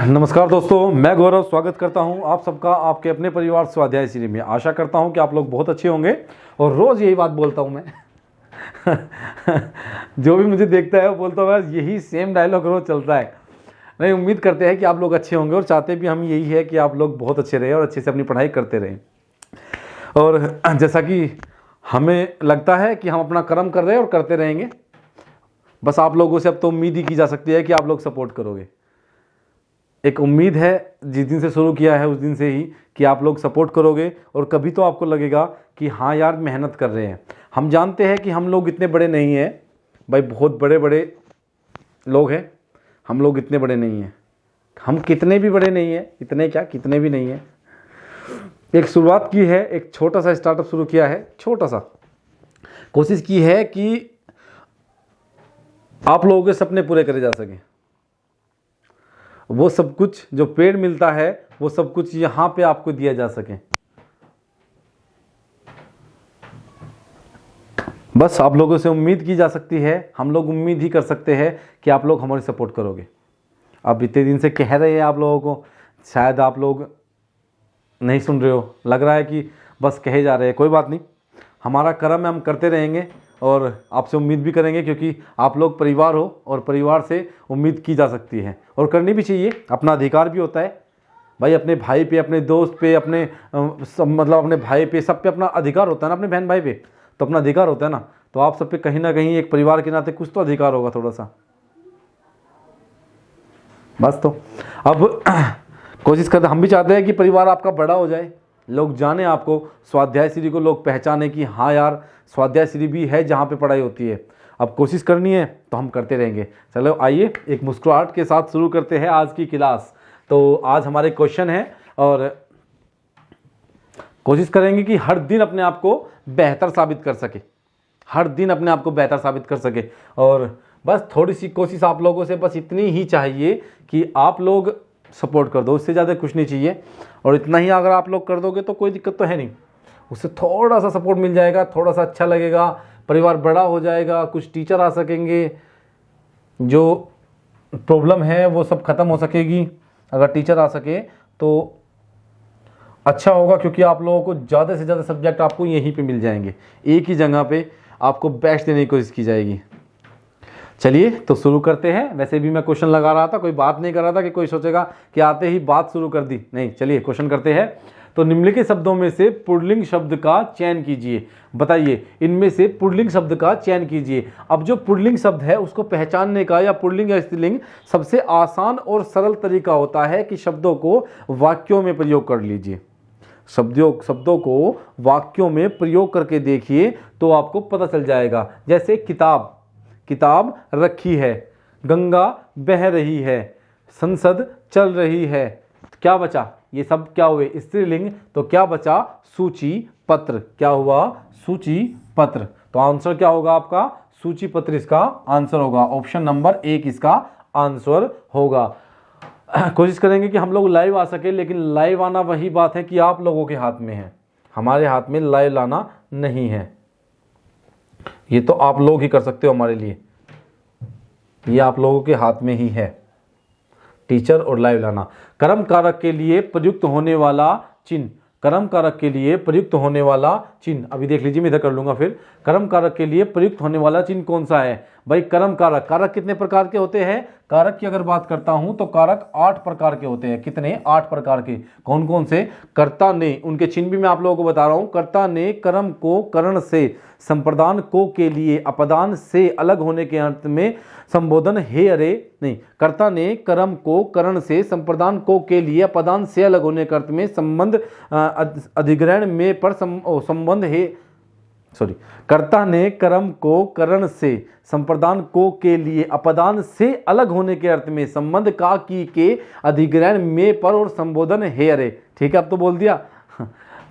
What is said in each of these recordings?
नमस्कार दोस्तों, मैं गौरव स्वागत करता हूं आप सबका आपके अपने परिवार स्वाध्याय सीरीज में। आशा करता हूं कि आप लोग बहुत अच्छे होंगे और रोज़ यही बात बोलता हूं मैं। जो भी मुझे देखता है वो बोलता है यही सेम डायलॉग रोज चलता है। नहीं, उम्मीद करते हैं कि आप लोग अच्छे होंगे और चाहते भी हम यही है कि आप लोग बहुत अच्छे रहें और अच्छे से अपनी पढ़ाई करते रहें। और जैसा कि हमें लगता है कि हम अपना कर्म कर रहे हैं और करते रहेंगे, बस आप लोगों से अब तो उम्मीद ही की जा सकती है कि आप लोग सपोर्ट करोगे। एक उम्मीद है जिस दिन से शुरू किया है उस दिन से ही कि आप लोग सपोर्ट करोगे और कभी तो आपको लगेगा कि हाँ यार मेहनत कर रहे हैं। हम जानते हैं कि हम लोग इतने बड़े नहीं हैं भाई, बहुत बड़े बड़े लोग हैं, हम लोग इतने बड़े नहीं हैं। हम कितने भी बड़े नहीं हैं, इतने क्या कितने भी नहीं हैं। एक शुरुआत की है, एक छोटा सा स्टार्टअप शुरू किया है, छोटा सा कोशिश की है कि आप लोगों के सपने पूरे करे जा सकें। वो सब कुछ जो पेड़ मिलता है वो सब कुछ यहाँ पे आपको दिया जा सके। बस आप लोगों से उम्मीद की जा सकती है, हम लोग उम्मीद ही कर सकते हैं कि आप लोग हमारी सपोर्ट करोगे। अब इतने दिन से कह रहे हैं आप लोगों को, शायद आप लोग नहीं सुन रहे हो, लग रहा है कि बस कहे जा रहे हैं। कोई बात नहीं, हमारा कर्म है, हम करते रहेंगे और आपसे उम्मीद भी करेंगे क्योंकि आप लोग परिवार हो और परिवार से उम्मीद की जा सकती है और करनी भी चाहिए। अपना अधिकार भी होता है भाई, अपने भाई पे, अपने दोस्त पे, अपने मतलब अपने भाई पे, सब पे अपना अधिकार होता है ना, अपने बहन भाई पे तो अपना अधिकार होता है ना। तो आप सब पे कहीं ना कहीं एक परिवार के नाते कुछ तो अधिकार होगा थोड़ा सा। बस तो अब कोशिश करते, हम भी चाहते हैं कि परिवार आपका बड़ा हो जाए, लोग जाने आपको, स्वाध्याय श्री को लोग पहचाने कि हाँ यार स्वाध्याय श्री भी है जहाँ पे पढ़ाई होती है। अब कोशिश करनी है तो हम करते रहेंगे। चलो आइए एक मुस्कुराहट के साथ शुरू करते हैं आज की क्लास। तो आज हमारे क्वेश्चन है और कोशिश करेंगे कि हर दिन अपने आप को बेहतर साबित कर सके, हर दिन अपने आप को बेहतर साबित कर सके। और बस थोड़ी सी कोशिश आप लोगों से बस इतनी ही चाहिए कि आप लोग सपोर्ट कर दो, उससे ज़्यादा कुछ नहीं चाहिए। और इतना ही अगर आप लोग कर दोगे तो कोई दिक्कत तो है नहीं, उससे थोड़ा सा सपोर्ट मिल जाएगा, थोड़ा सा अच्छा लगेगा, परिवार बड़ा हो जाएगा, कुछ टीचर आ सकेंगे, जो प्रॉब्लम है वो सब खत्म हो सकेगी। अगर टीचर आ सके तो अच्छा होगा क्योंकि आप लोगों को ज़्यादा से ज़्यादा सब्जेक्ट आपको यहीं पे मिल जाएंगे, एक ही जगह पे आपको बेस्ट देने की कोशिश की जाएगी। चलिए तो शुरू करते हैं। वैसे भी मैं क्वेश्चन लगा रहा था, कोई बात नहीं कर रहा था कि कोई सोचेगा कि आते ही बात शुरू कर दी, नहीं। चलिए क्वेश्चन करते हैं। तो निम्नलिखित शब्दों में से पुल्लिंग शब्द का चयन कीजिए। बताइए, इनमें से पुल्लिंग शब्द का चयन कीजिए। अब जो पुल्लिंग शब्द है उसको पहचानने का या पुल्लिंग या स्त्रीलिंग सबसे आसान और सरल तरीका होता है कि शब्दों को वाक्यों में प्रयोग कर लीजिए। शब्दों को वाक्यों में प्रयोग करके देखिए तो आपको पता चल जाएगा। जैसे किताब, किताब रखी है, गंगा बह रही है, संसद चल रही है। क्या बचा? ये सब क्या हुए? स्त्रीलिंग। तो क्या बचा? सूची पत्र। क्या हुआ? सूची पत्र। तो आंसर क्या होगा आपका? सूची पत्र इसका आंसर होगा। ऑप्शन नंबर 1 इसका आंसर होगा। कोशिश करेंगे कि हम लोग लाइव आ सके, लेकिन लाइव आना वही बात है कि आप लोगों के हाथ में है, हमारे हाथ में लाइव लाना नहीं है। ये तो आप लोग ही कर सकते हो हमारे लिए, ये आप लोगों के हाथ में ही है, टीचर और लाइव लाना। कर्म कारक के लिए प्रयुक्त होने वाला चिन्ह, कर्म कारक के लिए प्रयुक्त होने वाला चिन्ह, अभी देख लीजिए मैं इधर कर लूंगा फिर। कर्म कारक के लिए प्रयुक्त होने वाला चिन्ह कौन सा है भाई? कर्म कारक, कारक कितने प्रकार के होते हैं? कारक की अगर बात करता हूं तो कारक 8 प्रकार के होते हैं। कितने? 8 प्रकार के। कौन कौन से? कर्ता ने, उनके चिन्ह भी मैं आप लोगों को बता रहा हूं। कर्ता ने कर्म को करण से, संप्रदान को के लिए, अपदान से अलग होने के अर्थ में संबोधन हे अरे, नहीं, कर्ता ने कर्म को करण से, संप्रदान को के लिए, अपदान से अलग होने के अर्थ में संबंध अधिग्रहण में पर संबंध हे, सॉरी, कर्ता ने कर्म को करण से, संप्रदान को के लिए, अपदान से अलग होने के अर्थ में संबंध का की के अधिग्रहण में पर और संबोधन है अरे। ठीक है, अब तो बोल दिया।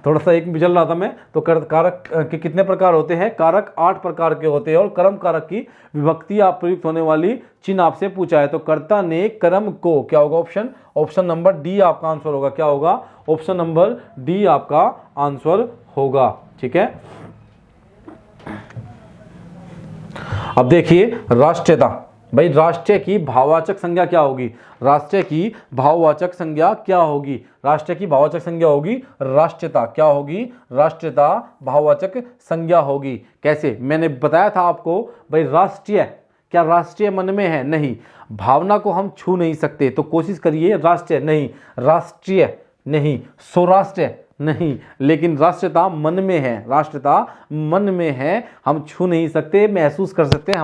थोड़ा सा एक बिचल रहा था मैं। तो कारक के कितने प्रकार होते हैं? कारक 8 प्रकार के होते हैं और कर्म कारक की विभक्ति आप प्रयुक्त होने वाली चिन्ह आपसे पूछा है। तो कर्ता ने कर्म को, क्या होगा ऑप्शन? ऑप्शन नंबर डी आपका आंसर होगा। क्या होगा? ऑप्शन नंबर डी आपका आंसर होगा। ठीक है, अब देखिए राष्ट्रीयता, भाई राष्ट्रीय की भाववाचक संज्ञा क्या होगी? राष्ट्रीय की भाववाचक संज्ञा क्या होगी? राष्ट्रीय की भाववाचक संज्ञा होगी राष्ट्रीयता। क्या होगी? राष्ट्रीयता भाववाचक संज्ञा होगी। कैसे? मैंने बताया था आपको भाई राष्ट्रीय, क्या राष्ट्रीय मन में है? नहीं। भावना को हम छू नहीं सकते, तो कोशिश करिए राष्ट्रीय नहीं, राष्ट्रीय नहीं, स्वराष्ट्रीय नहीं, लेकिन राष्ट्रीयता मन में है, राष्ट्रीयता मन में है, हम छू नहीं सकते, महसूस कर सकते हैं,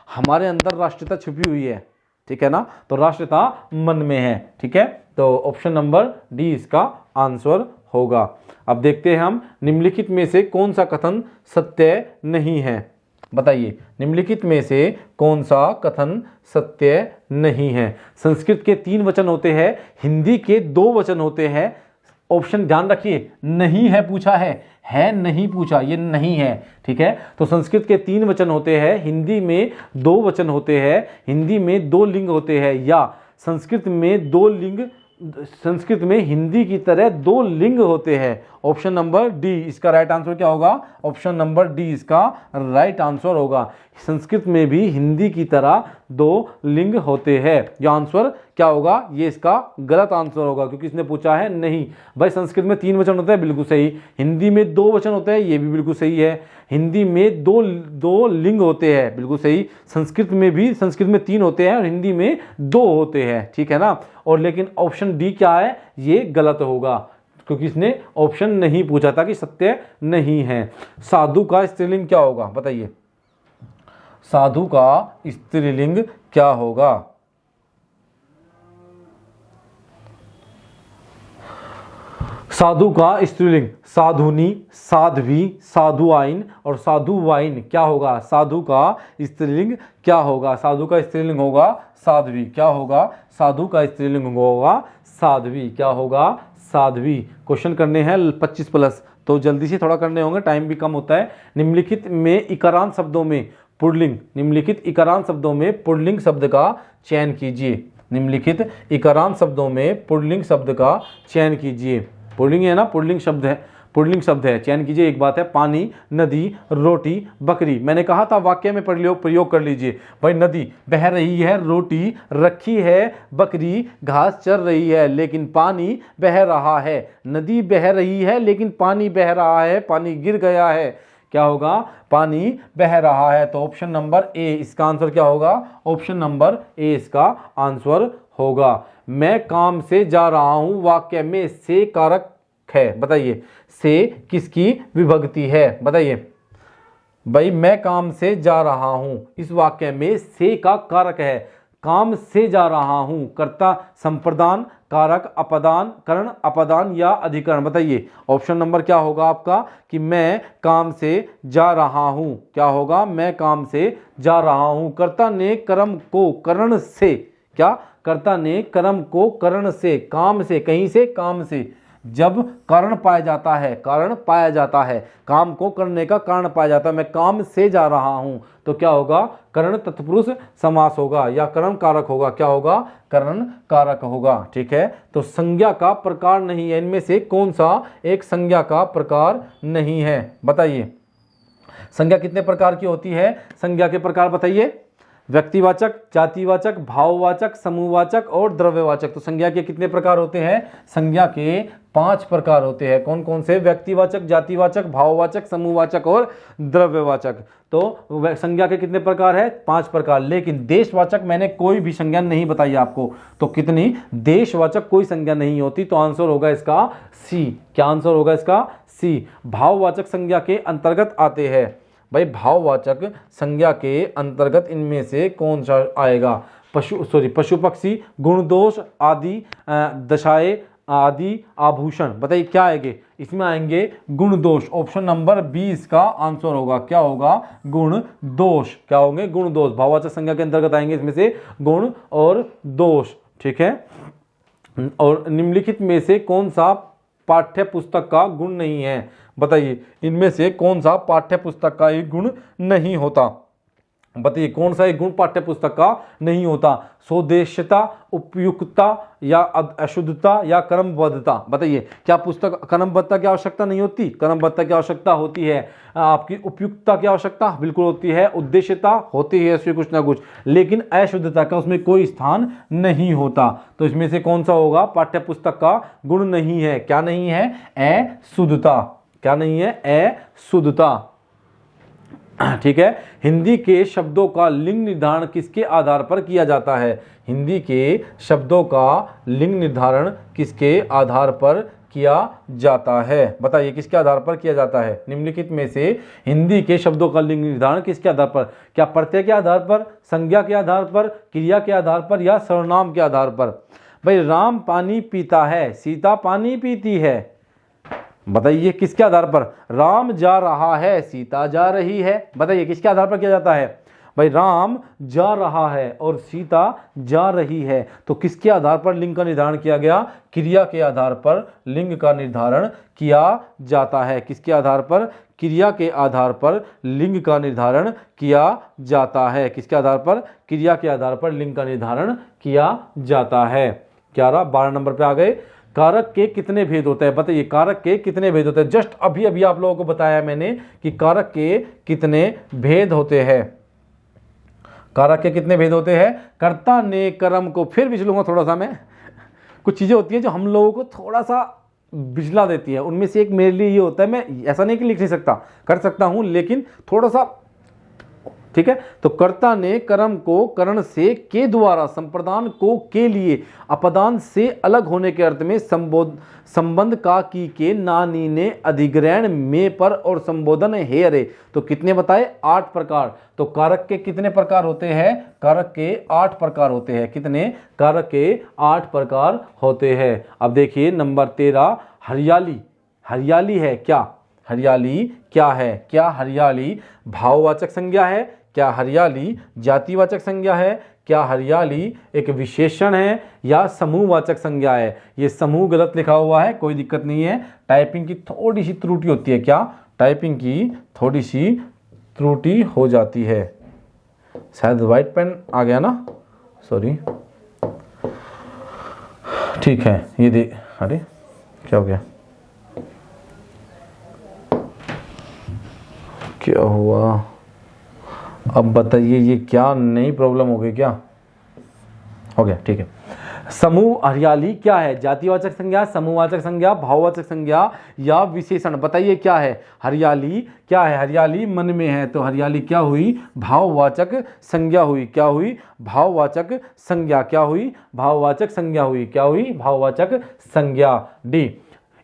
हमारे अंदर राष्ट्रीयता छुपी हुई है, ठीक है ना। तो राष्ट्रीयता मन में है, ठीक है। तो ऑप्शन नंबर डी इसका आंसर होगा। अब देखते हैं हम, निम्नलिखित में से कौन सा कथन सत्य नहीं है? बताइए, निम्नलिखित में से कौन सा कथन सत्य नहीं है? संस्कृत के 3 वचन होते हैं, हिंदी के 2 वचन होते हैं। ऑप्शन ध्यान रखिए, नहीं है पूछा है नहीं पूछा, ये नहीं है, ठीक है। तो संस्कृत के 3 वचन होते हैं, हिंदी में 2 वचन होते हैं, हिंदी में 2 लिंग होते हैं, या संस्कृत में 2 लिंग, संस्कृत में हिंदी की तरह 2 लिंग होते हैं। ऑप्शन नंबर डी इसका राइट आंसर क्या होगा? ऑप्शन नंबर डी इसका राइट आंसर होगा। संस्कृत में भी हिंदी की तरह 2 लिंग होते हैं। यह आंसर क्या होगा? ये इसका गलत आंसर होगा, क्योंकि इसने पूछा है नहीं। भाई संस्कृत में 3 वचन होते हैं, बिल्कुल सही। हिंदी में 2 वचन होते हैं, ये भी बिल्कुल सही है। हिंदी में दो लिंग होते हैं, बिल्कुल सही। संस्कृत में भी, संस्कृत में 3 होते हैं और हिंदी में 2 होते हैं, ठीक है ना। और लेकिन ऑप्शन डी क्या है? ये गलत होगा, क्योंकि इसने ऑप्शन नहीं पूछा था कि सत्य नहीं है। साधु का स्त्रीलिंग क्या होगा? बताइए, साधु का स्त्रीलिंग क्या होगा? साधु का स्त्रीलिंग साधुनी, साध्वी, साधुआइन और साधुवाइन क्या होगा? साधु का स्त्रीलिंग क्या होगा? साधु का स्त्रीलिंग होगा साध्वी। क्या होगा? साधु का स्त्रीलिंग होगा साध्वी। क्या होगा? साध्वी। क्वेश्चन करने हैं 25+, तो जल्दी से थोड़ा करने होंगे, टाइम भी कम होता है। निम्नलिखित में इकारांत शब्दों में पुल्लिंग, निम्नलिखित इकारांत शब्दों में पुल्लिंग शब्द का चयन कीजिए। निम्नलिखित इकारांत शब्दों में पुल्लिंग शब्द का चयन कीजिए। पुल्लिंग है ना, पुल्लिंग शब्द है, पुल्लिंग शब्द है, चयन कीजिए। एक बात है, पानी, नदी, रोटी, बकरी। मैंने कहा था वाक्य में प्रयोग कर लीजिए। भाई नदी बह रही है, रोटी रखी है, बकरी घास चर रही है, लेकिन पानी बह रहा है। नदी बह रही है लेकिन पानी बह रहा है, पानी गिर गया है। क्या होगा? पानी बह रहा है। तो ऑप्शन नंबर ए इसका आंसर क्या होगा? ऑप्शन नंबर ए इसका आंसर होगा। मैं काम से जा रहा हूं, वाक्य में से कारक है। बताइए, से किसकी विभक्ति है? बताइए भाई, मैं काम से जा रहा हूं, इस वाक्य में से का कारक है। काम से जा रहा हूं, कर्ता संप्रदान, कारक अपदान, कर्ण अपदान या अधिकरण। बताइए ऑप्शन नंबर क्या होगा आपका? कि मैं काम से जा रहा हूं। क्या होगा? मैं काम से जा रहा हूं। कर्ता ने कर्म को कर्ण से, क्या? कर्ता ने कर्म को कर्ण से, काम से, कहीं से, काम से। जब कारण पाया जाता है, कारण पाया जाता है, काम को करने का कारण पाया जाता है, मैं काम से जा रहा हूं, तो क्या होगा? कर्ण तत्पुरुष समास होगा या कर्ण कारक होगा। क्या होगा? कर्ण कारक होगा, ठीक है। तो संज्ञा का प्रकार नहीं है, इनमें से कौन सा एक संज्ञा का प्रकार नहीं है? बताइए, संज्ञा कितने प्रकार की होती है? संज्ञा के प्रकार बताइए। व्यक्तिवाचक, जातिवाचक, भाववाचक, समूहवाचक और द्रव्यवाचक। तो संज्ञा के कितने प्रकार होते हैं? संज्ञा के 5 प्रकार होते हैं। कौन कौन से? व्यक्तिवाचक, जातिवाचक, भाववाचक, समूहवाचक और द्रव्यवाचक। तो संज्ञा के कितने प्रकार है? 5 प्रकार। लेकिन देशवाचक मैंने कोई भी संज्ञा नहीं बताई आपको, तो कितनी? देशवाचक कोई संज्ञा नहीं होती। तो आंसर होगा इसका सी। क्या आंसर होगा इसका? सी। भाववाचक संज्ञा के अंतर्गत आते हैं। भाई भाववाचक संज्ञा के अंतर्गत इनमें से कौन सा आएगा? पशु पक्षी, गुण दोष आदि, दशाएं आदि, आभूषण। बताइए क्या आएंगे इसमें? आएंगे गुण दोष। ऑप्शन नंबर बी इसका आंसर होगा। क्या होगा? गुण दोष। क्या होंगे? गुण दोष। भाववाचक संज्ञा के अंतर्गत आएंगे इसमें से गुण और दोष, ठीक है। और निम्नलिखित में से कौन सा पाठ्य पुस्तक का गुण नहीं है? बताइए, इनमें से कौन सा पाठ्य पुस्तक का एक गुण नहीं होता? बताइए कौन सा एक गुण पाठ्य पुस्तक का नहीं होता? स्वदेश्यता, उपयुक्तता या अशुद्धता या क्रमबद्धता? बताइए क्या पुस्तक क्रमबद्धता की आवश्यकता नहीं होती? क्रमबद्धता की आवश्यकता होती है। आपकी उपयुक्तता की आवश्यकता बिल्कुल होती है, उद्देश्यता होती है उसमें कुछ ना कुछ, लेकिन अशुद्धता का उसमें कोई स्थान नहीं होता। तो इसमें से कौन सा होगा? पाठ्य पुस्तक का गुण नहीं है। क्या नहीं है? अशुद्धता। क्या नहीं है? अशुद्धता। ठीक है। हिंदी के शब्दों का लिंग निर्धारण किसके आधार पर किया जाता है? हिंदी के शब्दों का लिंग निर्धारण किसके आधार पर किया जाता है? बताइए किसके आधार पर किया जाता है? निम्नलिखित में से हिंदी के शब्दों का लिंग निर्धारण किसके आधार पर? क्या प्रत्यय के आधार पर, संज्ञा के आधार पर, क्रिया के आधार पर या सर्वनाम के आधार पर? भाई राम पानी पीता है, सीता पानी पीती है। बताइए किसके आधार पर? राम जा रहा है, सीता जा रही है। बताइए किसके आधार पर किया जाता है? भाई राम जा रहा है और सीता जा रही है, तो किसके आधार पर लिंग का निर्धारण किया गया? क्रिया के आधार पर लिंग का निर्धारण किया जाता है। किसके आधार पर? क्रिया के आधार पर लिंग का निर्धारण किया जाता है। किसके आधार पर? क्रिया के आधार पर लिंग का निर्धारण किया जाता है। 12 नंबर पे आ गए। कारक के कितने भेद होते हैं? बताइए कारक के कितने भेद होते हैं? जस्ट अभी अभी आप लोगों को बताया मैंने कि कारक के कितने भेद होते हैं। कारक के कितने भेद होते हैं? कर्ता ने कर्म को, फिर बिचलूंगा थोड़ा सा मैं, कुछ चीजें होती हैं जो हम लोगों को थोड़ा सा बिचला देती है। उनमें से एक मेरे लिए ये होता है, मैं ऐसा नहीं कि लिख नहीं सकता, कर सकता हूं, लेकिन थोड़ा सा, ठीक है। तो कर्ता ने कर्म को करण से के द्वारा, संप्रदान को के लिए, अपदान से अलग होने के अर्थ में संबंध का की के, नानी ने अधिग्रहण में पर और संबोधन है अरे। तो कितने बताए? 8 प्रकार। तो कारक के कितने प्रकार होते हैं? कारक के 8 प्रकार होते हैं। कितने? कारक के 8 प्रकार होते हैं। अब देखिए नंबर 13, हरियाली। हरियाली है क्या? हरियाली क्या है? क्या हरियाली भाववाचक संज्ञा है? क्या हरियाली जातिवाचक संज्ञा है? क्या हरियाली एक विशेषण है या समूहवाचक संज्ञा है? ये समूह गलत लिखा हुआ है, कोई दिक्कत नहीं है, टाइपिंग की थोड़ी सी त्रुटि होती है। क्या? टाइपिंग की थोड़ी सी त्रुटि हो जाती है। शायद व्हाइट पेन आ गया ना, सॉरी। ठीक है, ये दे, अरे क्या हो गया? क्या हुआ? अब बताइए ये क्या नई प्रॉब्लम हो गई क्या? हो गया, ठीक है। समूह हरियाली क्या है? जातिवाचक संज्ञा, समूहवाचक संज्ञा, भाववाचक संज्ञा या विशेषण? बताइए क्या है? हरियाली क्या है? हरियाली मन में है, तो हरियाली क्या हुई? भाववाचक संज्ञा हुई। क्या हुई? भाववाचक संज्ञा। क्या हुई? भाववाचक संज्ञा हुई। क्या हुई? भाववाचक संज्ञा। डी,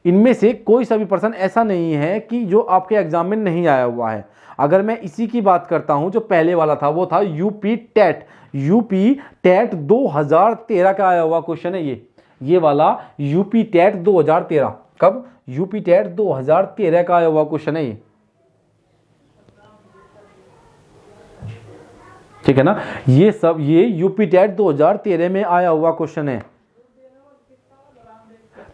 इनमें से कोई सा भी पर्सन ऐसा नहीं है कि जो आपके एग्जाम में नहीं आया हुआ है। अगर मैं इसी की बात करता हूं, जो पहले वाला था वो था यूपी टेट। यूपी टेट 2013 का आया हुआ क्वेश्चन है ये वाला यूपी टेट 2013। कब? यूपी टेट 2013 का आया हुआ क्वेश्चन है ये, ठीक है ना। ये सब ये यूपी टेट 2013 में आया हुआ क्वेश्चन है।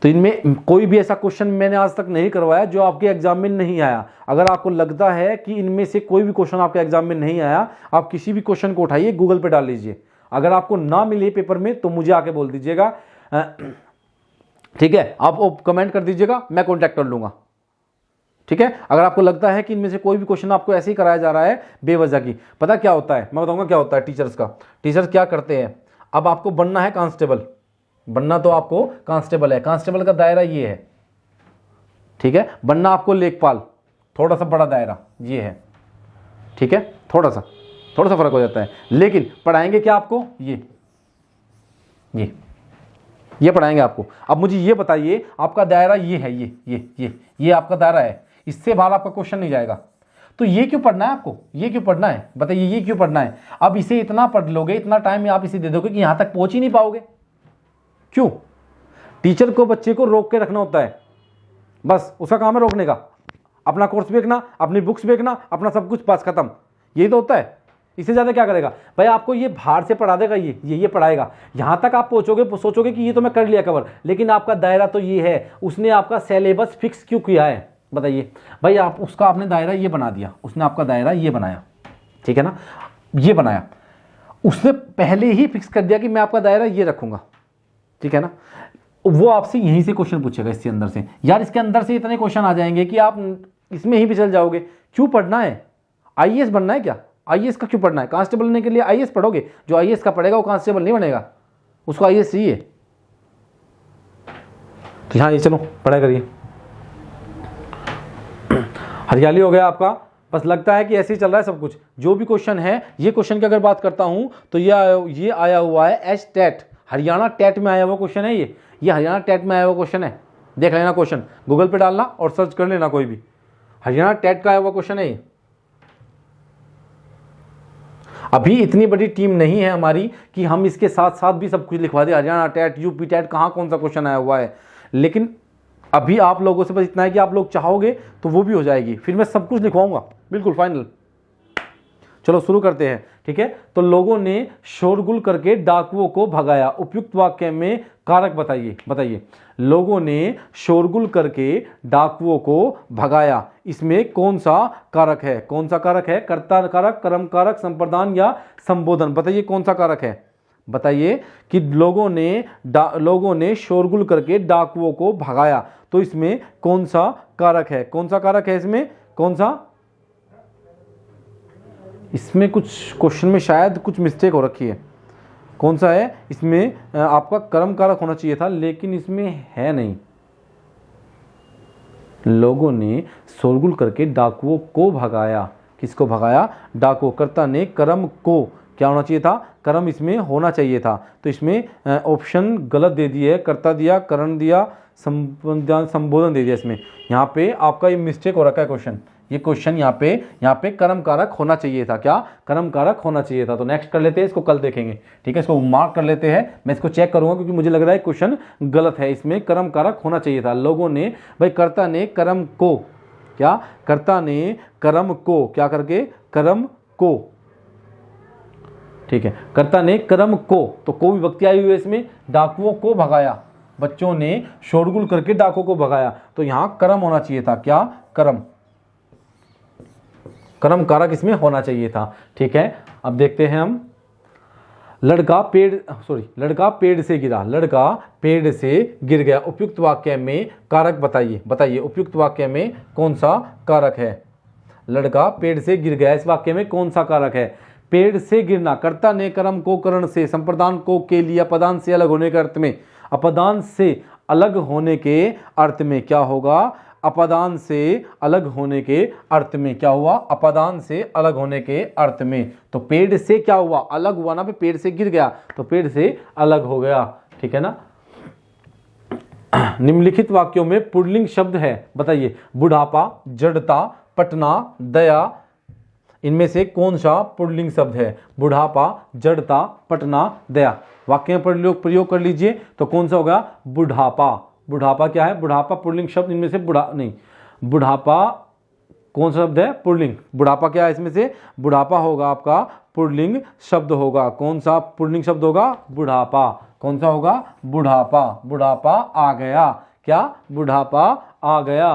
तो इनमें कोई भी ऐसा क्वेश्चन मैंने आज तक नहीं करवाया जो आपके एग्जाम में नहीं आया। अगर आपको लगता है कि इनमें से कोई भी क्वेश्चन आपके एग्जाम में नहीं आया, आप किसी भी क्वेश्चन को उठाइए, गूगल पे डाल लीजिए। अगर आपको ना मिले पेपर में तो मुझे आके बोल दीजिएगा, ठीक है। आप कमेंट कर दीजिएगा, मैं कॉन्टैक्ट कर लूंगा, ठीक है। अगर आपको लगता है कि इनमें से कोई भी क्वेश्चन आपको ऐसे ही कराया जा रहा है बेवजह की, पता क्या होता है, मैं बताऊंगा क्या होता है टीचर्स का। टीचर्स क्या करते हैं, अब आपको बनना है कांस्टेबल, बनना तो आपको कांस्टेबल है, कांस्टेबल का दायरा ये है, ठीक है। बनना आपको लेखपाल, थोड़ा सा बड़ा दायरा ये है, ठीक है। थोड़ा सा फर्क हो जाता है, लेकिन पढ़ाएंगे क्या आपको? ये पढ़ाएंगे आपको। अब मुझे ये बताइए, आपका दायरा ये है, ये आपका दायरा है, इससे बाहर आपका क्वेश्चन नहीं जाएगा। तो ये क्यों पढ़ना है आपको? ये क्यों पढ़ना है? बताइए ये क्यों पढ़ना है? अब इसे इतना पढ़ लोगे, इतना टाइम आप इसे दे दोगे कि यहां तक पहुंच ही नहीं पाओगे। क्यों? टीचर को बच्चे को रोक के रखना होता है, बस उसका काम है रोकने का। अपना कोर्स बेचना, अपनी बुक्स बेचना, अपना सब कुछ, पास खत्म, यही तो होता है। इससे ज्यादा क्या करेगा भाई? आपको ये बाहर से पढ़ा देगा, ये पढ़ाएगा, यहां तक आप पहुंचोगे, सोचोगे कि ये तो मैं कर लिया कवर, लेकिन आपका दायरा तो ये है। उसने आपका सिलेबस फिक्स क्यों किया है? बताइए भाई, आप उसका आपने दायरा ये बना दिया, उसने आपका दायरा ये बनाया, ठीक है ना। ये बनाया, उसने पहले ही फिक्स कर दिया कि मैं आपका दायरा ये रखूंगा, ठीक है ना। वो आपसे यहीं से क्वेश्चन पूछेगा, इसके अंदर से। यार इसके अंदर से इतने क्वेश्चन आ जाएंगे कि आप इसमें ही फिसल जाओगे। क्यों पढ़ना है? आईएएस बनना है क्या? आईएएस का क्यों पढ़ना है? कांस्टेबल बनने के लिए आईएएस पढ़ोगे? जो आईएएस का पढ़ेगा वो कांस्टेबल नहीं बनेगा, उसको आईएएस चाहिए। तो यहाँ ये चलो पढ़ाई करिए। हरियाली हो गया आपका। बस लगता है कि ऐसे ही चल रहा है सब कुछ। जो भी क्वेश्चन है, ये क्वेश्चन की अगर बात करता हूं तो ये आया हुआ है एच टेट, हरियाणा टेट में आया हुआ क्वेश्चन है ये हरियाणा टेट में आया हुआ क्वेश्चन है। देख लेना क्वेश्चन, गूगल पे डालना और सर्च कर लेना कोई भी, हरियाणा टेट का आया हुआ क्वेश्चन है ये। अभी इतनी बड़ी टीम नहीं है हमारी कि हम इसके साथ साथ भी सब कुछ लिखवा दें। हरियाणा टेट, यूपी टेट, कहाँ कौन सा क्वेश्चन आया हुआ है। लेकिन अभी आप लोगों से बस इतना है कि आप लोग चाहोगे तो वो भी हो जाएगी, फिर मैं सब कुछ लिखवाऊंगा बिल्कुल फाइनल। चलो शुरू करते हैं, ठीक है। तो लोगों ने शोरगुल करके डाकुओं को भगाया, उपयुक्त वाक्य में कारक बताइए। लोगों ने शोरगुल करके डाकुओं को भगाया, इसमें कौन सा कारक है? कौन सा कारक है? कर्ता कारक, कर्म कारक, संप्रदान या संबोधन? बताइए कौन सा कारक है। बताइए कि लोगों ने शोरगुल करके डाकुओं को भगाया, तो इसमें कौन सा कारक है? कौन सा कारक है इसमें? कौन सा? इसमें कुछ क्वेश्चन में शायद कुछ मिस्टेक हो रखी है। कौन सा है इसमें? आपका कर्म कारक होना चाहिए था, लेकिन इसमें है नहीं। लोगों ने शोरगुल करके डाकुओं को भगाया। किसको भगाया? डाकुओं। कर्ता ने कर्म को, क्या होना चाहिए था? कर्म इसमें होना चाहिए था, तो इसमें ऑप्शन गलत दे दिए। कर्ता दिया, करण दिया, संबोधन दे दिया। इसमें यहाँ पे आपका ये मिस्टेक हो रखा है क्वेश्चन। ये क्वेश्चन यहाँ पे कर्म कारक होना चाहिए था। क्या? कर्म कारक होना चाहिए था। तो नेक्स्ट कर लेते हैं, इसको कल देखेंगे, ठीक है। इसको मार्क कर लेते हैं, मैं इसको चेक करूंगा क्योंकि मुझे लग रहा है क्वेश्चन गलत है। इसमें कर्म कारक होना चाहिए था। लोगों ने, भाई कर्ता ने कर्म को, क्या? कर्ता ने कर्म को, क्या करके? कर्म को, ठीक है। कर्ता ने कर्म को, तो को विभक्ति आई हुई है इसमें। डाकुओं को भगाया, बच्चों ने शोरगुल करके डाकुओं को भगाया, तो यहां कर्म होना चाहिए था। क्या? कर्म कारक इसमें होना चाहिए था, ठीक है। अब देखते हैं हम। लड़का पेड़ से गिरा, लड़का पेड़ से गिर गया। उपयुक्त वाक्य में कारक बताइए उपयुक्त वाक्य में कौन सा कारक है? लड़का पेड़ से गिर गया, इस वाक्य में कौन सा कारक है? पेड़ से गिरना, कर्ता ने कर्म को करण से, संप्रदान को के लिए, अपदान से अलग होने के अर्थ में। अपदान से अलग होने के अर्थ में क्या होगा? अपदान से अलग होने के अर्थ में क्या हुआ? अपदान से अलग होने के अर्थ में। तो पेड़ से क्या हुआ? अलग हुआ ना, पे पेड़ से गिर गया तो पेड़ से अलग हो गया, ठीक है ना। निम्नलिखित वाक्यों में पुल्लिंग शब्द है, बताइए। बुढ़ापा, जड़ता, पटना, दया, इनमें से कौन सा पुल्लिंग शब्द है? बुढ़ापा, जड़ता, पटना, दया। वाक्य में प्रयोग कर लीजिए, तो कौन सा होगा? बुढ़ापा। बुढ़ापा क्या है? बुढ़ापा पुल्लिंग शब्द, इनमें से बुढ़ापा कौन सा शब्द है? पुल्लिंग। बुढ़ापा क्या है इसमें से? बुढ़ापा होगा आपका पुल्लिंग शब्द होगा। कौन सा पुल्लिंग शब्द होगा? बुढ़ापा। कौन सा होगा? बुढ़ापा। बुढ़ापा आ गया, क्या? बुढ़ापा आ गया।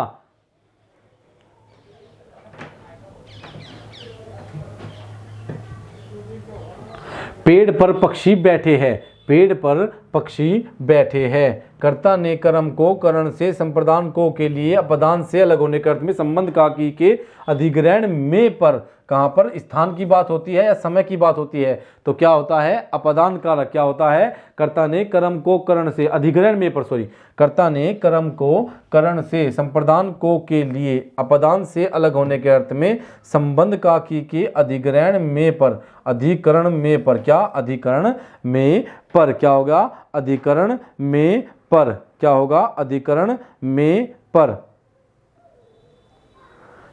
पेड़ पर पक्षी बैठे हैं, पेड़ पर पक्षी बैठे हैं। कर्ता ने कर्म को करण से, संप्रदान को के लिए, अपदान से अलग होने के अर्थ में, संबंध का की के अधिग्रहण में पर, कहाँ पर? स्थान की बात होती है या समय की बात होती है, तो क्या होता है? अपदान कारक। क्या होता है? कर्ता ने कर्म को करण से, अधिग्रहण में पर, कर्ता ने कर्म को करण से, संप्रदान को के लिए, अपदान से अलग होने के अर्थ में, संबंध का की के अधिग्रहण में पर, अधिकरण में पर, क्या? अधिकरण में पर क्या होगा? अधिकरण में पर क्या होगा? अधिकरण में पर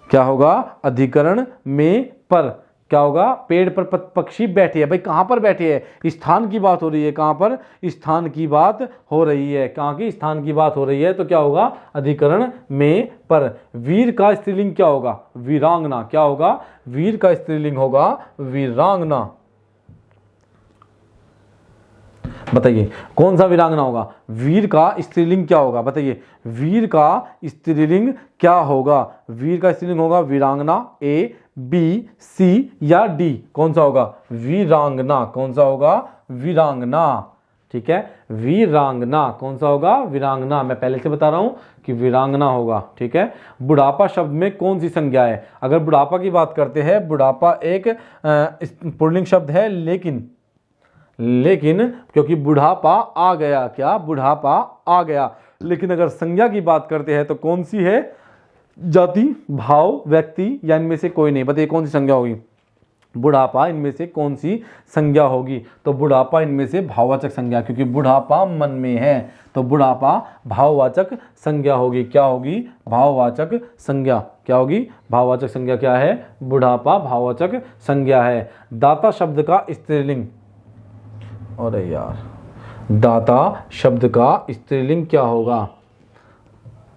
क्या होगा? अधिकरण में पर क्या होगा? पेड़ पर पक्षी बैठे हैं। भाई कहां पर बैठे हैं? स्थान की बात हो रही है। कहां पर? स्थान की बात हो रही है। कहां की? स्थान की बात हो रही है, तो क्या होगा? अधिकरण में पर। वीर का स्त्रीलिंग क्या होगा? वीरांगना। क्या होगा? वीर का स्त्रीलिंग होगा वीरांगना। बताइए कौन सा वीरांगना होगा? वीर का स्त्रीलिंग क्या होगा? बताइए वीर का स्त्रीलिंग क्या होगा? वीर का स्त्रीलिंग होगा वीरांगना, ए। बी, सी या डी? कौन सा होगा? वीरांगना। कौन सा होगा? वीरांगना। ठीक है, वीरांगना कौन सा होगा? वीरांगना। मैं पहले से बता रहा हूं कि वीरांगना होगा। ठीक है, बुढ़ापा शब्द में कौन सी संज्ञा है? अगर बुढ़ापा की बात करते हैं, बुढ़ापा एक पुल्लिंग शब्द है, लेकिन क्योंकि बुढ़ापा आ गया, क्या? बुढ़ापा आ गया। लेकिन अगर संज्ञा की बात करते हैं तो कौन सी है? जाति, भाव, व्यक्ति या इनमें से कोई नहीं। बताइए कौन सी संज्ञा होगी? बुढ़ापा इनमें से कौन सी संज्ञा होगी? तो बुढ़ापा इनमें से भाववाचक संज्ञा, क्योंकि बुढ़ापा मन में है तो बुढ़ापा भाववाचक संज्ञा होगी। क्या होगी? भाववाचक संज्ञा। क्या होगी? भाववाचक संज्ञा। क्या है? बुढ़ापा भाववाचक संज्ञा है। दाता शब्द का स्त्रीलिंग, अरे यार, दाता शब्द का स्त्रीलिंग क्या होगा?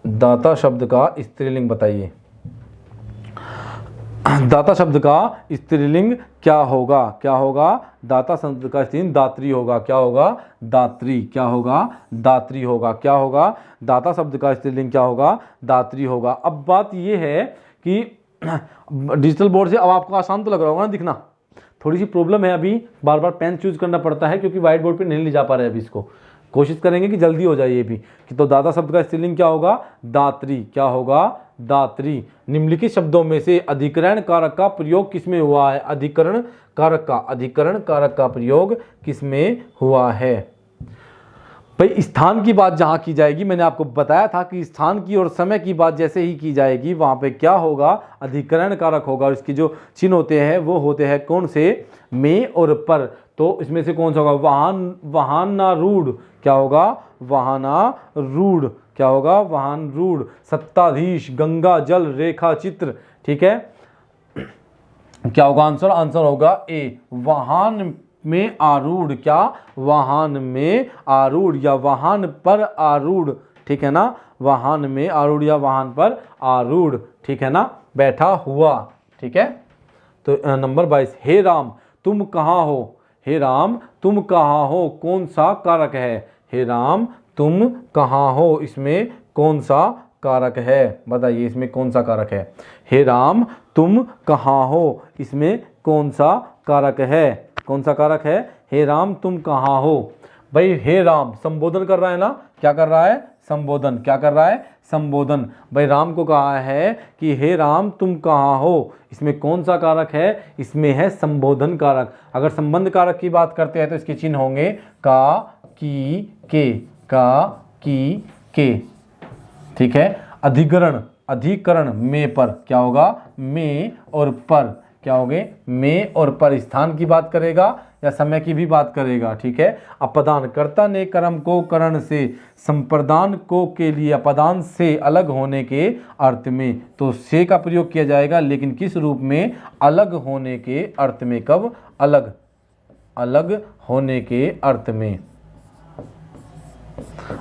दाता शब्द का स्त्रीलिंग बताइए। दाता शब्द का स्त्रीलिंग क्या होगा? क्या होगा? दाता शब्द का स्त्रीलिंग दात्री होगा। क्या होगा? दात्री। क्या होगा? दात्री होगा। क्या होगा? दाता शब्द का स्त्रीलिंग क्या होगा? दात्री होगा। अब बात यह है कि डिजिटल बोर्ड से अब आपको आसान तो लग रहा होगा ना दिखना? थोड़ी सी प्रॉब्लम है, अभी बार बार पेन चूज करना पड़ता है क्योंकि व्हाइट बोर्ड पे नहीं ले जा पा रहे अभी इसको। कोशिश करेंगे कि जल्दी हो जाए ये भी। कि तो दाता शब्द का स्त्रीलिंग क्या होगा? दात्री। क्या होगा? दात्री। निम्नलिखित शब्दों में से अधिकरण कारक का प्रयोग किसमें हुआ है? अधिकरण कारक का प्रयोग किसमें हुआ है? भाई स्थान की बात जहां की जाएगी, मैंने आपको बताया था कि स्थान की और समय की बात जैसे ही की जाएगी वहां पे क्या होगा? अधिकरण कारक होगा। और इसके जो चिन्ह होते हैं वो होते हैं कौन से? में और पर। तो इसमें से कौन सा होगा? वाहनारूढ़। क्या होगा? वाहनारूढ़। क्या होगा? वाहनारूढ़। सत्ताधीश, गंगा जल, रेखा चित्र। ठीक है, क्या होगा आंसर? आंसर होगा ए, वाहन में आरूढ़। क्या? वाहन में आरूढ़ या वाहन पर आरूढ़। ठीक है ना? वाहन में आरूढ़ या वाहन पर आरूढ़। ठीक है ना? बैठा हुआ। ठीक है, तो नंबर 22, हे राम तुम कहाँ हो? हे राम तुम कहाँ हो कौन सा कारक है? हे राम तुम कहाँ हो, इसमें कौन सा कारक है? बताइए इसमें कौन सा कारक है? हे राम तुम कहाँ हो, इसमें कौन सा कारक है? कौन सा कारक है? हे राम तुम कहाँ हो। भाई हे राम संबोधन कर रहा है ना? क्या कर रहा है? संबोधन। क्या कर रहा है? संबोधन। भाई राम को कहा है कि हे राम तुम कहाँ हो, इसमें कौन सा कारक है? इसमें है संबोधन कारक। अगर संबंध कारक की बात करते हैं तो इसके चिन्ह होंगे का, की, के। का, की, के। ठीक है, अधिकरण में पर। क्या होगा? में और पर। क्या हो गए? में और पर। स्थान की बात करेगा या समय की भी बात करेगा। ठीक है, अपदान, कर्ता ने कर्म को करण से, संप्रदान को के लिए अपदान से अलग होने के अर्थ में। तो से का प्रयोग किया जाएगा, लेकिन किस रूप में? अलग होने के अर्थ में। कब? अलग होने के अर्थ में।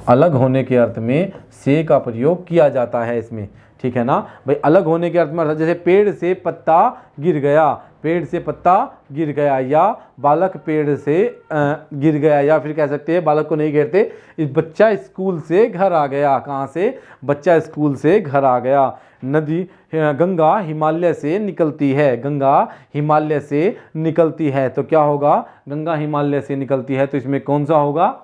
अलग होने के अर्थ में से का प्रयोग किया जाता है इसमें। ठीक है ना भाई? अलग होने के अर्थ में जैसे पेड़ से पत्ता गिर गया, पेड़ से पत्ता गिर गया, या बालक पेड़ से गिर गया, या फिर कह सकते हैं बालक को नहीं गिरते, इस बच्चा स्कूल से घर आ गया। कहाँ से? बच्चा स्कूल से घर आ गया। नदी, गंगा हिमालय से निकलती है। गंगा हिमालय से निकलती है। तो क्या होगा? गंगा हिमालय से निकलती है। तो इसमें कौन सा होगा?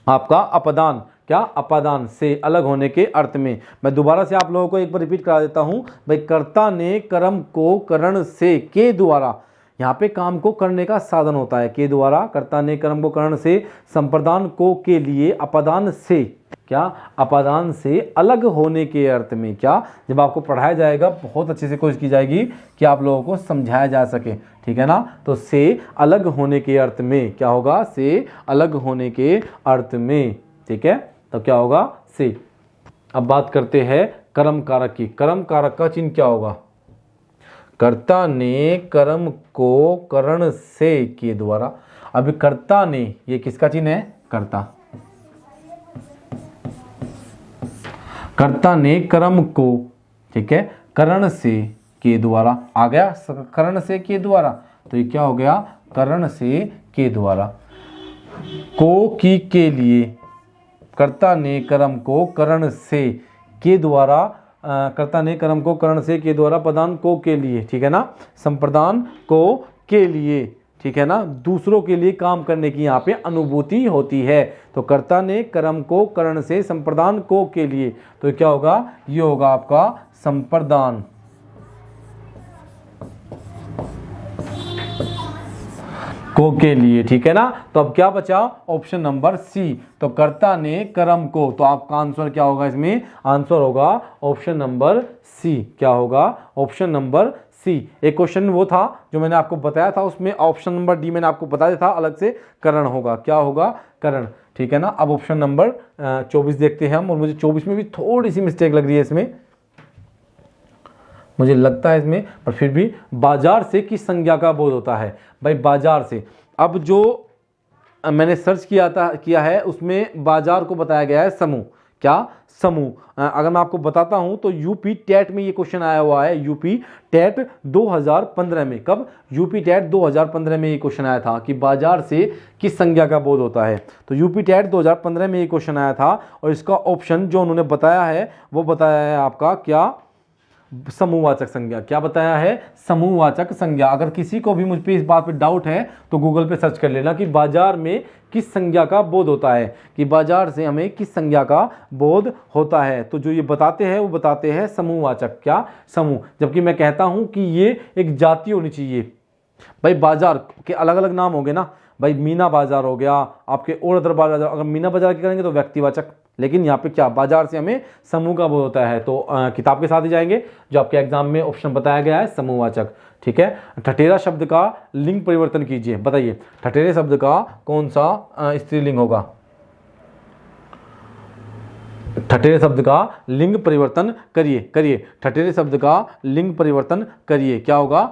आपका अपदान। क्या? अपदान से अलग होने के अर्थ में। मैं दोबारा से आप लोगों को एक बार रिपीट करा देता हूं। भाई कर्ता ने कर्म को करण से के द्वारा, यहाँ पे काम को करने का साधन होता है के द्वारा। कर्ता ने कर्म को करण से, संप्रदान को के लिए, अपदान से। क्या? अपदान से अलग होने के अर्थ में। क्या? जब आपको पढ़ाया जाएगा बहुत अच्छे से कोशिश की जाएगी कि आप लोगों को समझाया जा सके। ठीक है ना? तो से अलग होने के अर्थ में। क्या होगा? से अलग होने के अर्थ में। ठीक है, तो क्या होगा? से। अब बात करते हैं कर्म कारक की। कर्म कारक का चिन्ह क्या होगा? कर्ता ने कर्म को करण से के द्वारा। अब कर्ता ने, ये किसका चिन्ह है? कर्ता। कर्ता ने कर्म को, ठीक है, करण से के द्वारा आ गया। करण से के द्वारा, तो ये क्या हो गया? करण से के द्वारा। को की के लिए, कर्ता ने कर्म को करण से के द्वारा कर्ता ने कर्म को करण से के द्वारा प्रदान को के लिए, ठीक है ना, संप्रदान को के लिए, ठीक है ना, दूसरों के लिए काम करने की यहाँ पे अनुभूति होती है। तो कर्ता ने कर्म को करण से संप्रदान को के लिए, तो क्या होगा, ये होगा आपका संप्रदान को के लिए, ठीक है ना। तो अब क्या बचा, ऑप्शन नंबर सी। तो कर्ता ने कर्म को, तो आपका आंसर क्या होगा, इसमें आंसर होगा ऑप्शन नंबर सी। क्या होगा, ऑप्शन नंबर सी। एक क्वेश्चन वो था जो मैंने आपको बताया था, उसमें ऑप्शन नंबर डी मैंने आपको बताया था अलग से, करण होगा, क्या होगा, करण, ठीक है ना। अब ऑप्शन नंबर 24 देखते हैं हम, और मुझे 24 में भी थोड़ी सी मिस्टेक लग रही है इसमें, मुझे लगता है इसमें, पर फिर भी बाजार से किस संज्ञा का बोध होता है, भाई बाजार से। अब जो मैंने सर्च किया है उसमें बाजार को बताया गया है समूह, क्या, समूह। अगर मैं आपको बताता हूं तो यूपी टेट में ये क्वेश्चन आया हुआ है, यूपी टेट 2015 में। कब, यूपी टेट 2015 में ये क्वेश्चन आया था कि बाजार से किस संज्ञा का बोध होता है। तो यूपी टेट 2015 में ये क्वेश्चन आया था, और इसका ऑप्शन जो उन्होंने बताया है वो बताया है आपका क्या, समूहवाचक संज्ञा। क्या बताया है, समूहवाचक संज्ञा। अगर किसी को भी मुझ पे इस बात पे डाउट है तो गूगल पे सर्च कर लेना कि बाजार में किस संज्ञा का बोध होता है, कि बाजार से हमें किस संज्ञा का बोध होता है। तो जो ये बताते हैं वो बताते हैं समूहवाचक, क्या, समूह। जबकि मैं कहता हूं कि ये एक जाति होनी चाहिए। भाई बाजार के अलग अलग नाम होंगे ना, भाई मीना बाजार हो गया, आपके और अदर बाजार, अगर मीना बाजार की करेंगे तो व्यक्तिवाचक, लेकिन यहाँ पे क्या, बाजार से हमें समूह का बोध होता है। तो किताब के साथ ही जाएंगे, जो आपके एग्जाम में ऑप्शन बताया गया है समूहवाचक, ठीक है। ठठेरा शब्द का लिंग परिवर्तन कीजिए, बताइए ठठेरे शब्द का कौन सा स्त्रीलिंग होगा। ठठेरे शब्द का लिंग परिवर्तन करिए, ठठेरे शब्द का लिंग परिवर्तन करिए, क्या होगा,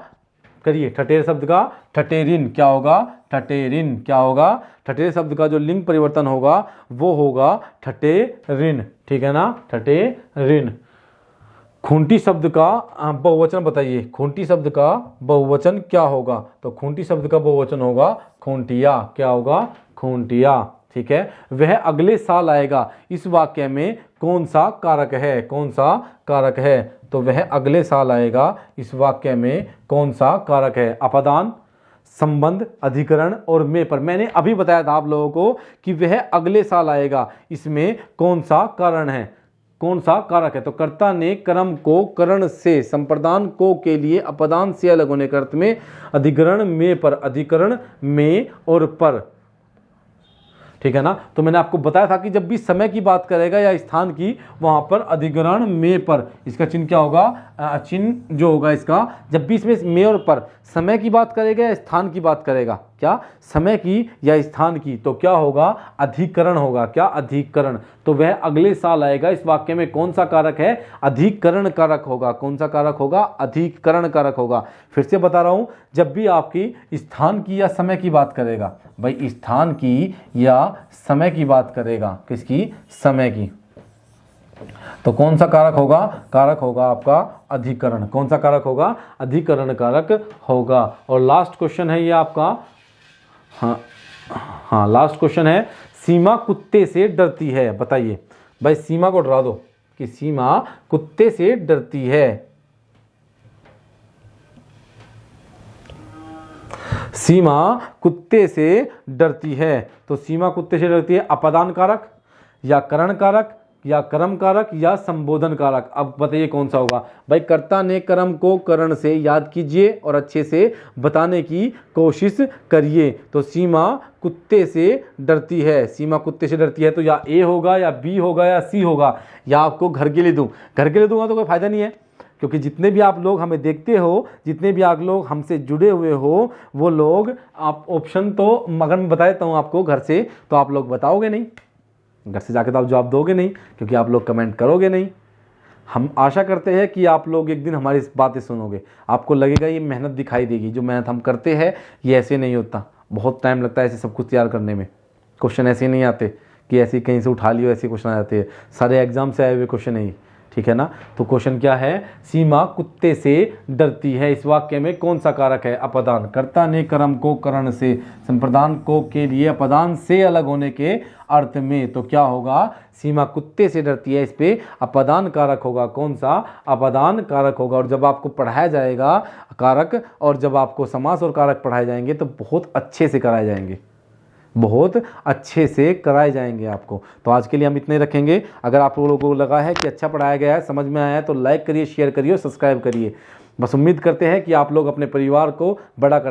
करिए। ठठेरे शब्द का ठठेरिन, क्या होगा, ठठेरिन, क्या होगा। ठठेरे शब्द का जो लिंग परिवर्तन होगा वो होगा ठठेरिन, ठीक है ना, ठठेरिन। खूंटी शब्द का बहुवचन बताइए, खूंटी शब्द का बहुवचन क्या होगा। तो खूंटी शब्द का बहुवचन होगा खूंटिया, क्या होगा, खूंटिया, ठीक है। वह अगले साल आएगा, इस वाक्य में कौन सा कारक है, कौन सा कारक है। तो वह अगले साल आएगा, इस वाक्य में कौन सा कारक है। अपदान, संबंध, अधिकरण और में पर। मैंने अभी बताया था आप लोगों को कि वह अगले साल आएगा, इसमें कौन सा कारण है, कौन सा कारक है। तो कर्ता ने कर्म को करण से संप्रदान को के लिए अपदान से अलग होने के अर्थ में अधिकरण में पर, अधिकरण में और पर, ठीक है ना। तो मैंने आपको बताया था कि जब भी समय की बात करेगा या स्थान की, वहां पर अधिकरण में पर, इसका चिन्ह क्या होगा, चिन्ह जो होगा इसका, जब भी इसमें में और पर समय की बात करेगा या स्थान की बात करेगा, क्या, समय की या स्थान की, तो क्या होगा, अधिकरण होगा, क्या, अधिकरण। तो वह अगले साल आएगा, इस वाक्य में कौन सा कारक है, अधिकरण कारक होगा, कौन सा कारक होगा, अधिकरण कारक होगा। फिर से बता रहा हूं, जब भी आपकी स्थान की या समय की बात करेगा, भाई स्थान की या समय की बात करेगा, किसकी, समय की, तो कौन सा कारक होगा, कारक होगा आपका अधिकरण। कौन सा कारक होगा, अधिकरण कारक होगा। और लास्ट क्वेश्चन है ये आपका, हाँ लास्ट क्वेश्चन है, सीमा कुत्ते से डरती है, बताइए भाई, सीमा को डरा दो कि सीमा कुत्ते से डरती है। सीमा कुत्ते से डरती है, तो सीमा कुत्ते से डरती है, अपदान कारक या करण कारक या कर्म कारक या संबोधन कारक। अब बताइए कौन सा होगा। भाई कर्ता ने कर्म को करण से, याद कीजिए और अच्छे से बताने की कोशिश करिए। तो सीमा कुत्ते से डरती है, सीमा कुत्ते से डरती है, तो या ए होगा या बी होगा या सी होगा, या आपको घर के लिए दूं, घर के लिए दूंगा तो कोई फायदा नहीं है, क्योंकि जितने भी आप लोग हमें देखते हो, जितने भी आप लोग हमसे जुड़े हुए हो, वो लोग, आप ऑप्शन तो अगर मैं बता देता हूँ आपको घर से, तो आप लोग बताओगे नहीं, घर से जाके तो आप जवाब दोगे नहीं, क्योंकि आप लोग कमेंट करोगे नहीं। हम आशा करते हैं कि आप लोग एक दिन हमारी इस बातें सुनोगे, आपको लगेगा ये मेहनत दिखाई देगी। जो मेहनत हम करते हैं ये ऐसे नहीं होता, बहुत टाइम लगता है ऐसे सब कुछ तैयार करने में। क्वेश्चन ऐसे नहीं आते कि ऐसे कहीं से उठा लियो ऐसे क्वेश्चन आ जाते हैं, सारे एग्जाम से आए हुए क्वेश्चन नहीं, ठीक है ना। तो क्वेश्चन क्या है, सीमा कुत्ते से डरती है, इस वाक्य में कौन सा कारक है, अपदान। कर्ता ने कर्म को करण से, संप्रदान को के लिए अपदान से अलग होने के अर्थ में, तो क्या होगा, सीमा कुत्ते से डरती है, इस पे अपदान कारक होगा, कौन सा, अपदान कारक होगा। और जब आपको पढ़ाया जाएगा कारक, और जब आपको समास और कारक पढ़ाए जाएंगे तो बहुत अच्छे से कराए जाएंगे, बहुत अच्छे से कराए जाएंगे आपको। तो आज के लिए हम इतने रखेंगे। अगर आप लोगों को लगा है कि अच्छा पढ़ाया गया है, समझ में आया है, तो लाइक करिए, शेयर करिए और सब्सक्राइब करिए। बस उम्मीद करते हैं कि आप लोग अपने परिवार को बड़ा करने